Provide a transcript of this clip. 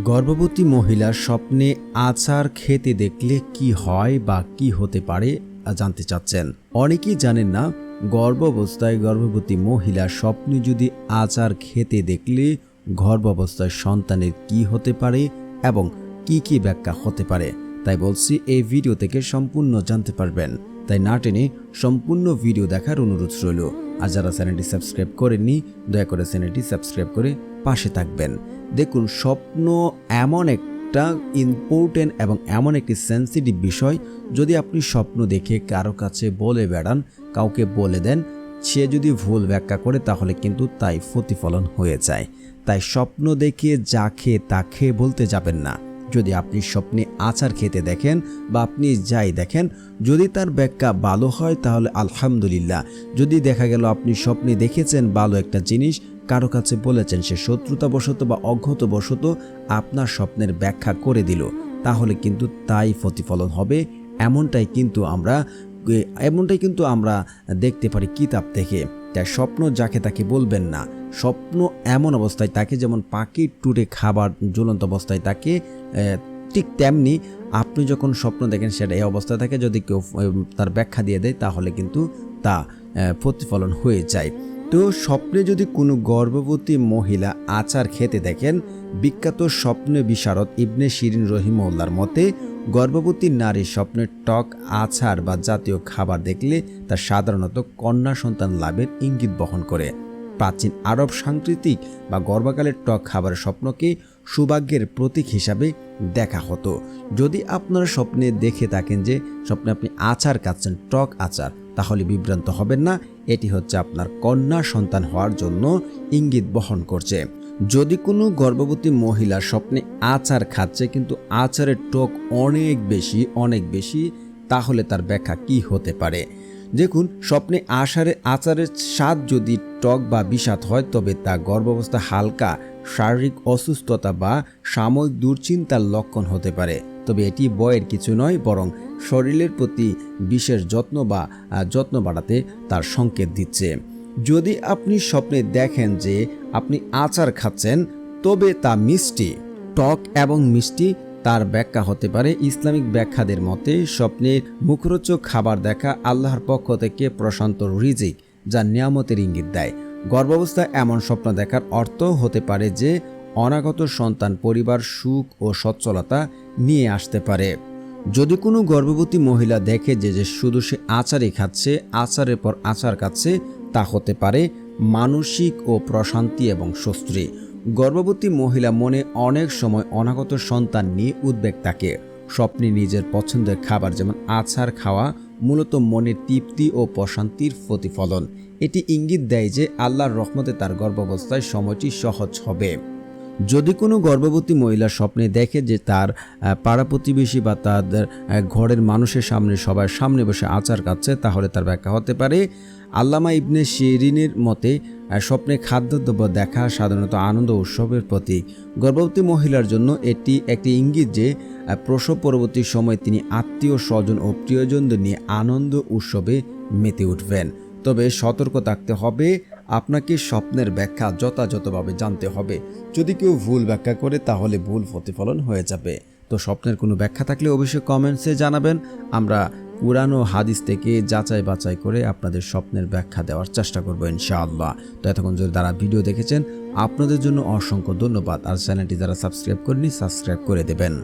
গর্ভবতী মহিলার স্বপ্নে আচার খেতে দেখলে কি হয় বা কি হতে পারে জানতে চাচ্ছেন। অনেকেই জানেন না গর্ভাবস্থায় গর্ভবতী মহিলার স্বপ্নে যদি আচার খেতে দেখলে গর্ভাবস্থায় সন্তানের কি হতে পারে এবং কি কি ব্যাখ্যা হতে পারে। তাই বলছি এই ভিডিও থেকে সম্পূর্ণ জানতে পারবেন, তাই না টেনে সম্পূর্ণ ভিডিও দেখার অনুরোধ রইল। আর যারা চ্যানেলটি সাবস্ক্রাইব করেননি দয়া করে চ্যানেলটি সাবস্ক্রাইব করে পাশে থাকবেন। দেখুন, স্বপ্ন এমন একটা ইম্পর্টেন্ট এবং এমন একটি সেন্সিটিভ বিষয়, যদি আপনি স্বপ্ন দেখে কারো কাছে বলে বেড়ান, কাউকে বলে দেন, সে যদি ভুল ব্যাখ্যা করে তাহলে কিন্তু তাই প্রতিফলন হয়ে যায়। তাই স্বপ্ন দেখে যা খেয়ে তা খেয়ে বলতে যাবেন না। যদি আপনি স্বপ্নে আচার খেতে দেখেন বা আপনি যাই দেখেন, যদি তার ব্যাখ্যা ভালো হয় তাহলে আলহামদুলিল্লাহ। যদি দেখা গেল আপনি স্বপ্নে দেখেছেন ভালো একটা জিনিস, কারো কাছে বলেছেন, সে শত্রুতাবশত বা অজ্ঞতাবশত আপনার স্বপ্নের ব্যাখ্যা করে দিল, তাহলে কিন্তু তাই প্রতিফলন হবে। এমনটাই কিন্তু আমরা দেখতে পারি কিতাব থেকে। তাই স্বপ্ন যাকে তাকে বলবেন না। স্বপ্ন এমন অবস্থায় তাকে, যেমন পাখির টুটে খাবার ঝুলন্ত অবস্থায় তাকে, ঠিক তেমনি আপনি যখন স্বপ্ন দেখেন সেটা এই অবস্থায় থাকে, যদি কেউ তার ব্যাখ্যা দিয়ে দেয় তাহলে কিন্তু তা প্রতিফলন হয়ে যায়। তো স্বপ্নে যদি কোনো গর্ভবতী মহিলা আচার খেতে দেখেন, বিখ্যাত স্বপ্ন বিশারদ ইবনে শিরিন রহিমউল্লাহর মতে, গর্ভবতী নারীর স্বপ্নে টক আচার বা জাতীয় খাবার দেখলে তা সাধারণত কন্যা সন্তান লাভের ইঙ্গিত বহন করে। প্রাচীন আরব সাংস্কৃতিক বা গর্ভকালের টক খাবারের স্বপ্নকে সৌভাগ্যের প্রতীক হিসাবে দেখা হতো। যদি আপনারা স্বপ্নে দেখে থাকেন যে স্বপ্নে আপনি আচার খাচ্ছেন, টক আচার, তাহলে বিভ্রান্ত হবেন না। এটি হচ্ছে আপনার কন্যা সন্তান হওয়ার জন্য ইঙ্গিত বহন করছে। যদি কোনো গর্ভবতী মহিলা স্বপ্নে আচার খাচ্ছে কিন্তু আচারের টক অনেক বেশি, তাহলে তার ব্যাখ্যা কি হতে পারে? দেখুন, স্বপ্নে আচারের স্বাদ যদি টক বা বিষাদ হয়, তবে তা গর্ভাবস্থা হালকা শারীরিক অসুস্থতা বা সাময়িক দুশ্চিন্তার লক্ষণ হতে পারে। তবে এটি ভয়ের কিছু নয়, বরং শরীরের প্রতি বিশেষ যত্ন বাড়াতে তার সংকেত দিচ্ছে। যদি আপনি স্বপ্নে দেখেন যে আপনি আচার খাচ্ছেন, তবে তা মিষ্টি, টক এবং মিষ্টি, তার ব্যাখ্যা হতে পারে ইসলামিক ব্যাখ্যাদের মতে স্বপ্নের মুখরোচক খাবার দেখা আল্লাহর পক্ষ থেকে প্রশান্ত রিজিক, যা নিয়ামতের ইঙ্গিত দেয়। গর্ভাবস্থায় এমন স্বপ্ন দেখার অর্থ হতে পারে যে অনাগত সন্তান পরিবার সুখ ও সচ্ছলতা নিয়ে আসতে পারে। যদি কোনো গর্ভবতী মহিলা দেখে যে শুধু সে আচারই খাচ্ছে, আচারের পর আচার খাচ্ছে, তা হতে পারে মানসিক ও প্রশান্তি এবং স্বস্তি। গর্ভবতী মহিলা মনে অনেক সময় অনাগত সন্তান নিয়ে উদ্বেগ থাকে। স্বপ্নে নিজের পছন্দের খাবার যেমন আচার খাওয়া মূলত মনের তৃপ্তি ও প্রশান্তির প্রতিফলন। এটি ইঙ্গিত দেয় যে আল্লাহর রহমতে তার গর্ভাবস্থায় সময়টি সহজ হবে। যদি কোনো গর্ভবতী মহিলা স্বপ্নে দেখে যে তার পাড়া প্রতিবেশী বা তাদের ঘরের মানুষের সামনে, সবার সামনে বসে আচার খাচ্ছে, তাহলে তার ব্যাখ্যা হতে পারে আল্লামা ইবনে শিরিনের মতে স্বপ্নে খাদ্যদ্রব্য দেখা সাধারণত আনন্দ উৎসবের প্রতীক। গর্ভবতী মহিলার জন্য এটি একটি ইঙ্গিত যে প্রসব পরবর্তী সময় তিনি আত্মীয় স্বজন ও প্রিয়জনদের নিয়ে আনন্দ উৎসবে মেতে উঠবেন। তবে সতর্ক থাকতে হবে, আপনাকে স্বপ্নের ব্যাখ্যা যথাযথভাবে জানতে হবে। যদি কেউ ভুল ব্যাখ্যা করে তাহলে ভুল প্রতিফলন হয়ে যাবে। তো স্বপ্নের কোনো ব্যাখ্যা থাকলে অবশ্যই কমেন্টসে জানাবেন। আমরা কুরআন ও হাদিস থেকে যাচাই বাছাই করে আপনাদের স্বপ্নের ব্যাখ্যা দেওয়ার চেষ্টা করব ইনশাআল্লাহ। তো এতক্ষণ যদি যারা ভিডিও দেখেছেন, আপনাদের জন্য অসংখ্য ধন্যবাদ। আর চ্যানেলটি যারা সাবস্ক্রাইব করেনি, সাবস্ক্রাইব করে দেবেন।